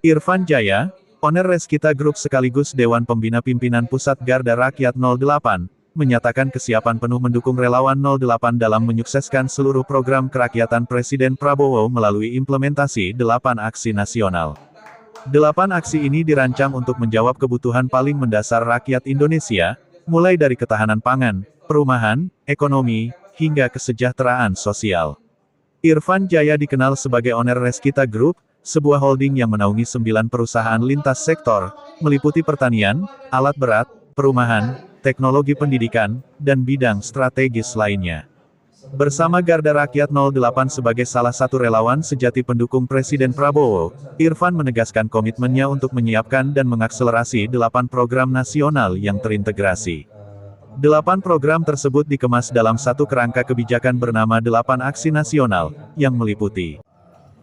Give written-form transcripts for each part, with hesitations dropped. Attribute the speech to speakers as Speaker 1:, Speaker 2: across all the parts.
Speaker 1: Irfan Jaya, owner Reskita Group sekaligus Dewan Pembina Pimpinan Pusat Garda Rakyat 08, menyatakan kesiapan penuh mendukung relawan 08 dalam menyukseskan seluruh program kerakyatan Presiden Prabowo melalui implementasi 8 aksi nasional. 8 aksi ini dirancang untuk menjawab kebutuhan paling mendasar rakyat Indonesia, mulai dari ketahanan pangan, perumahan, ekonomi, hingga kesejahteraan sosial. Irfan Jaya dikenal sebagai owner Reskita Group, sebuah holding yang menaungi 9 perusahaan lintas sektor, meliputi pertanian, alat berat, perumahan, teknologi pendidikan, dan bidang strategis lainnya. Bersama Garda Rakyat 08 sebagai salah satu relawan sejati pendukung Presiden Prabowo, Irfan menegaskan komitmennya untuk menyiapkan dan mengakselerasi 8 program nasional yang terintegrasi. 8 program tersebut dikemas dalam satu kerangka kebijakan bernama 8 Aksi Nasional, yang meliputi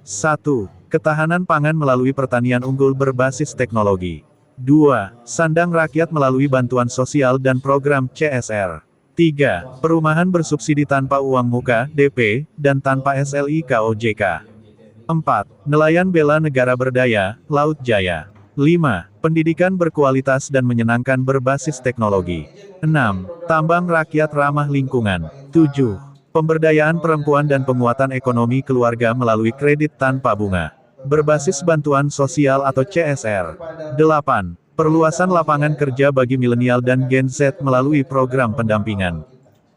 Speaker 1: 1. Ketahanan pangan melalui pertanian unggul berbasis teknologi. 2. Sandang rakyat melalui bantuan sosial dan program CSR. 3. Perumahan bersubsidi tanpa uang muka, DP, dan tanpa SLIK OJK. 4. Nelayan bela negara berdaya, Laut Jaya. 5. Pendidikan berkualitas dan menyenangkan berbasis teknologi. 6. Tambang rakyat ramah lingkungan. 7. Pemberdayaan perempuan dan penguatan ekonomi keluarga melalui kredit tanpa bunga berbasis bantuan sosial atau CSR. 8. Perluasan lapangan kerja bagi milenial dan Gen Z melalui program pendampingan.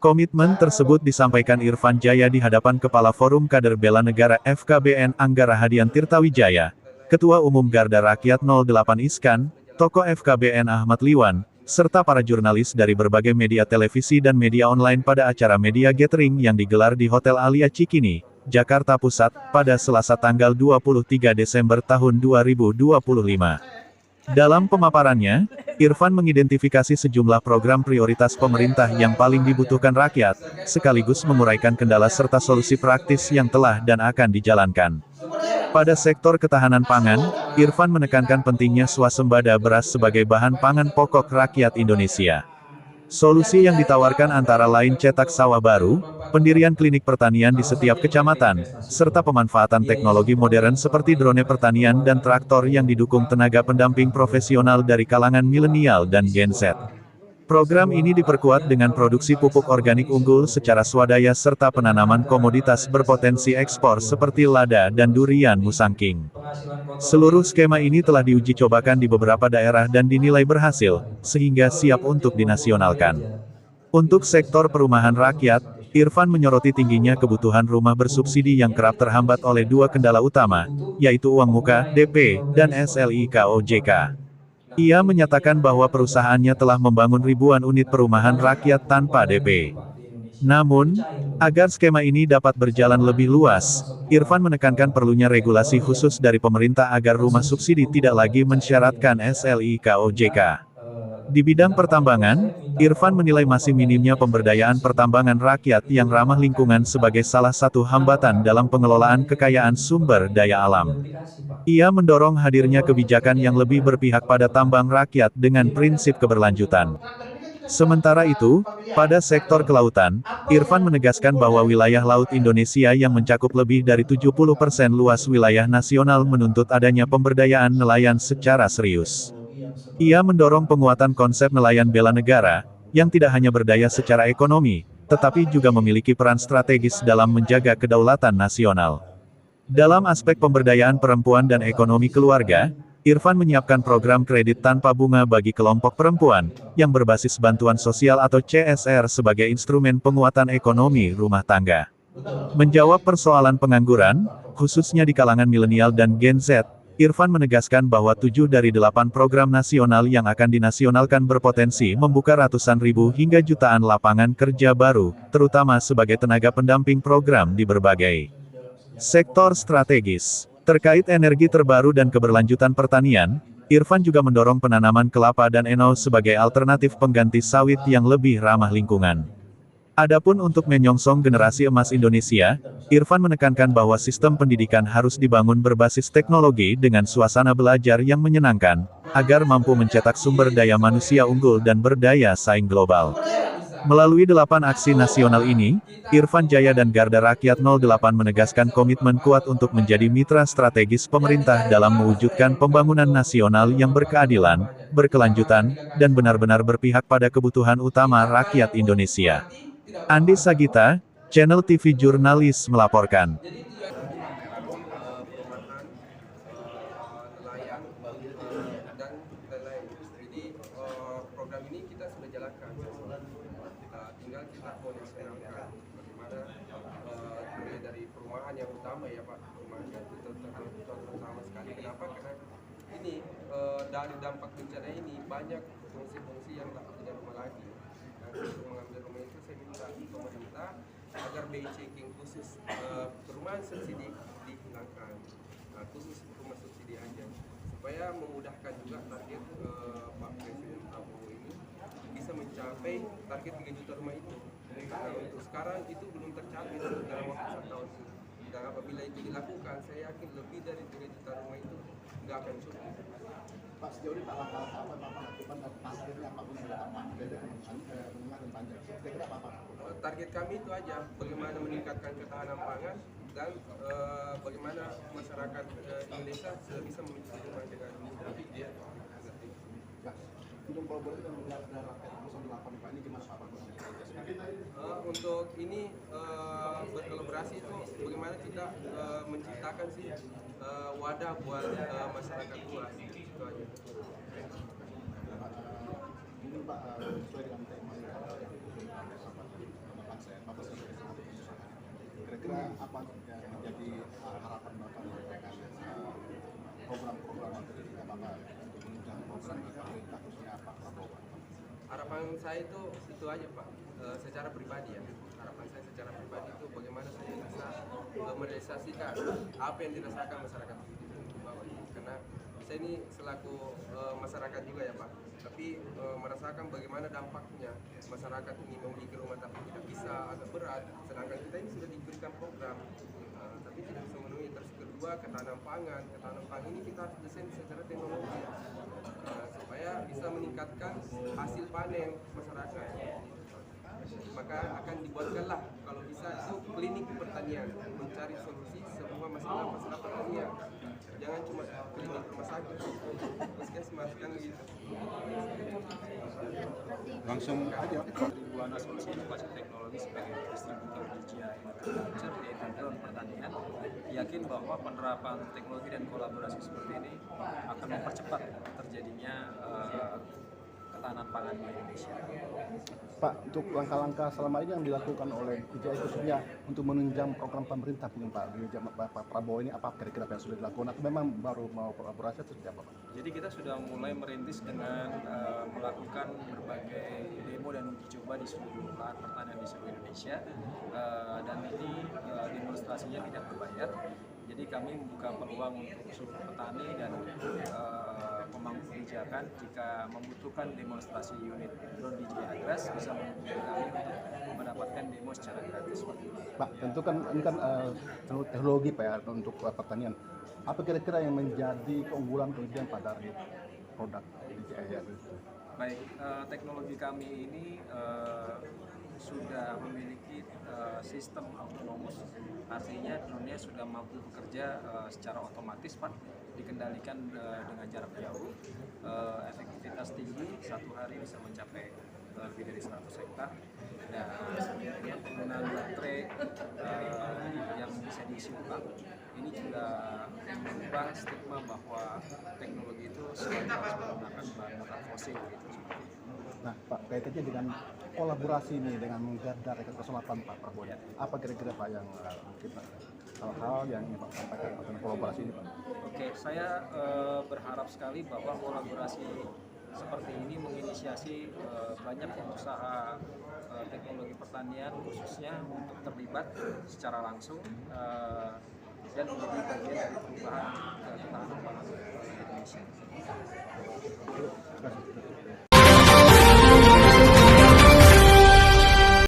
Speaker 1: Komitmen tersebut disampaikan Irfan Jaya di hadapan Kepala Forum Kader Bela Negara FKBN Anggara Hadian Tirtawijaya, Ketua Umum Garda Rakyat 08 Iskan, tokoh FKBN Ahmad Liwan, serta para jurnalis dari berbagai media televisi dan media online pada acara media gathering yang digelar di Hotel Alia Cikini, Jakarta Pusat, pada Selasa tanggal 23 Desember tahun 2025. Dalam pemaparannya, Irfan mengidentifikasi sejumlah program prioritas pemerintah yang paling dibutuhkan rakyat, sekaligus menguraikan kendala serta solusi praktis yang telah dan akan dijalankan. Pada sektor ketahanan pangan, Irfan menekankan pentingnya swasembada beras sebagai bahan pangan pokok rakyat Indonesia. Solusi yang ditawarkan antara lain cetak sawah baru, pendirian klinik pertanian di setiap kecamatan, serta pemanfaatan teknologi modern seperti drone pertanian dan traktor yang didukung tenaga pendamping profesional dari kalangan milenial dan Gen Z. Program ini diperkuat dengan produksi pupuk organik unggul secara swadaya serta penanaman komoditas berpotensi ekspor seperti lada dan durian musangking. Seluruh skema ini telah diuji cobakan di beberapa daerah dan dinilai berhasil, sehingga siap untuk dinasionalkan. Untuk sektor perumahan rakyat, Irfan menyoroti tingginya kebutuhan rumah bersubsidi yang kerap terhambat oleh 2 kendala utama, yaitu uang muka, DP, dan SLIK OJK. Ia menyatakan bahwa perusahaannya telah membangun ribuan unit perumahan rakyat tanpa DP. Namun, agar skema ini dapat berjalan lebih luas, Irfan menekankan perlunya regulasi khusus dari pemerintah agar rumah subsidi tidak lagi mensyaratkan SLIK OJK. Di bidang pertambangan, Irfan menilai masih minimnya pemberdayaan pertambangan rakyat yang ramah lingkungan sebagai salah satu hambatan dalam pengelolaan kekayaan sumber daya alam. Ia mendorong hadirnya kebijakan yang lebih berpihak pada tambang rakyat dengan prinsip keberlanjutan. Sementara itu, pada sektor kelautan, Irfan menegaskan bahwa wilayah laut Indonesia yang mencakup lebih dari 70% luas wilayah nasional menuntut adanya pemberdayaan nelayan secara serius. Ia mendorong penguatan konsep nelayan bela negara, yang tidak hanya berdaya secara ekonomi, tetapi juga memiliki peran strategis dalam menjaga kedaulatan nasional. Dalam aspek pemberdayaan perempuan dan ekonomi keluarga, Irfan menyiapkan program kredit tanpa bunga bagi kelompok perempuan, yang berbasis bantuan sosial atau CSR sebagai instrumen penguatan ekonomi rumah tangga. Menjawab persoalan pengangguran, khususnya di kalangan milenial dan Gen Z, Irfan menegaskan bahwa 7 dari 8 program nasional yang akan dinasionalkan berpotensi membuka ratusan ribu hingga jutaan lapangan kerja baru, terutama sebagai tenaga pendamping program di berbagai sektor strategis. Terkait energi terbaru dan keberlanjutan pertanian, Irfan juga mendorong penanaman kelapa dan eno sebagai alternatif pengganti sawit yang lebih ramah lingkungan. Adapun untuk menyongsong generasi emas Indonesia, Irfan menekankan bahwa sistem pendidikan harus dibangun berbasis teknologi dengan suasana belajar yang menyenangkan, agar mampu mencetak sumber daya manusia unggul dan berdaya saing global. Melalui 8 aksi nasional ini, Irfan Jaya dan Garda Rakyat 08 menegaskan komitmen kuat untuk menjadi mitra strategis pemerintah dalam mewujudkan pembangunan nasional yang berkeadilan, berkelanjutan, dan benar-benar berpihak pada kebutuhan utama rakyat Indonesia. Andi Sagita, Channel TV Jurnalis melaporkan.
Speaker 2: Nelayan dan lain-lain. Jadi program ini kita sudah jalankan. Tinggal kita koordinasikan bagaimana mulai dari perumahan yang utama ya Pak, perumahan yang terutama sekali. Kenapa? Karena ini dari dampak bencana ini banyak fungsi-fungsi yang tak punya rumah lagi. Dan untuk mengambil rumah itu saya minta pemerintah agar BI checking khusus perumahan subsidi dihilangkan. Khusus rumah subsidi aja supaya memudahkan juga target Pak Presiden Prabowo ini bisa mencapai target 3 juta rumah itu. Karena untuk sekarang itu belum tercapai dalam waktu 1 tahun ini. Dan apabila itu dilakukan, saya yakin lebih dari 3 juta rumah itu nggak akan cukup.
Speaker 3: Pak, sejauh ini langkah-langkah apa Bapak lakukan dan targetnya apa untuk Bapak dari menengah dan panjang? Kira-kira apa?
Speaker 2: Target kami itu aja, bagaimana meningkatkan ketahanan pangan dan bagaimana masyarakat Indonesia bisa memiliki rumah dengan mudah.
Speaker 3: Ya, untuk kolaborasi dengan Garda Rakyat 08 Pak, ini gimana Pak?
Speaker 2: Untuk ini berkolaborasi itu bagaimana kita menciptakan sih wadah buat masyarakat luas itu aja.
Speaker 3: Mungkin Pak sesuai dengan tema yang kira-kira apa yang menjadi harapan Bapak dengan program-program yang Bapak untuk menunjang program pemerintah khususnya Pak Prabowo?
Speaker 2: Harapan saya itu aja Pak, secara pribadi ya. Harapan saya secara pribadi itu bagaimana saya bisa merealisasikan apa yang dirasakan masyarakat di bawah ini. Karena saya ini selaku masyarakat juga ya Pak, tapi merasakan bagaimana dampaknya masyarakat ini memiliki rumah tapi tidak bisa, agak berat. Sedangkan kita ini sudah diberikan program, tapi tidak bisa memenuhi. Terus kedua, ketahanan pangan ini kita harus desain secara teknologi supaya bisa meningkatkan hasil panen masyarakat. Maka akan dibuatkanlah kalau bisa itu klinik pertanian, mencari solusi semua masalah pertanian. Jangan cuma klinik rumah sakit, puskesmas kan gitu.
Speaker 3: Langsung aja.
Speaker 4: Ribuan asosiasi inovasi teknologi sebagai distributor DJI Agriculture yaitu drone pertanian, yakin bahwa penerapan teknologi dan kolaborasi seperti ini akan mempercepat terjadinya ketahanan pangan di Indonesia.
Speaker 3: Pak, untuk langkah-langkah selama ini yang dilakukan oleh DJI khususnya untuk menunjang program pemerintah mungkin Pak, di zaman Pak Prabowo ini apa kira-kira yang sudah dilakukan atau memang baru mau kolaborasi atau seperti apa Pak?
Speaker 4: Jadi kita sudah mulai merintis dengan melakukan berbagai demo dan uji coba di seluruh lahan pertanian di seluruh Indonesia, dan ini demonstrasinya tidak berbayar. Jadi kami membuka peluang untuk seluruh petani dan pemangku kebijakan jika membutuhkan demonstrasi unit drone DJI Agras bisa menghubungi kami untuk mendapatkan demo secara gratis.
Speaker 3: Pak, tentu kan ini kan teknologi Pak ya untuk pertanian. Apa kira-kira yang menjadi keunggulan kelebihan pada produk DJI Agras?
Speaker 4: Baik, teknologi kami ini sudah memiliki sistem autonomous, artinya drone-nya sudah mampu bekerja secara otomatis Pak, dikendalikan dengan jarak jauh, efektivitas tinggi, 1 hari bisa mencapai lebih dari 100 hektar, dan kemudian penggunaan baterai yang bisa diisi ulang. Ini juga mengubah stigma bahwa teknologi itu selalu harus menggunakan bahan bakar fosil gitu.
Speaker 3: Nah Pak, kaitannya dengan kolaborasi ini dengan Garda Rakyat 08 Pak Prabowo, apa kira-kira Pak yang mungkin hal-hal yang ingin Pak sampaikan tentang kolaborasi ini Pak?
Speaker 4: Oke, saya berharap sekali bahwa kolaborasi seperti ini menginisiasi banyak usaha teknologi pertanian khususnya untuk terlibat secara langsung dan menjadi bagian dari perubahan ketahanan pangan Indonesia.
Speaker 3: Terima kasih.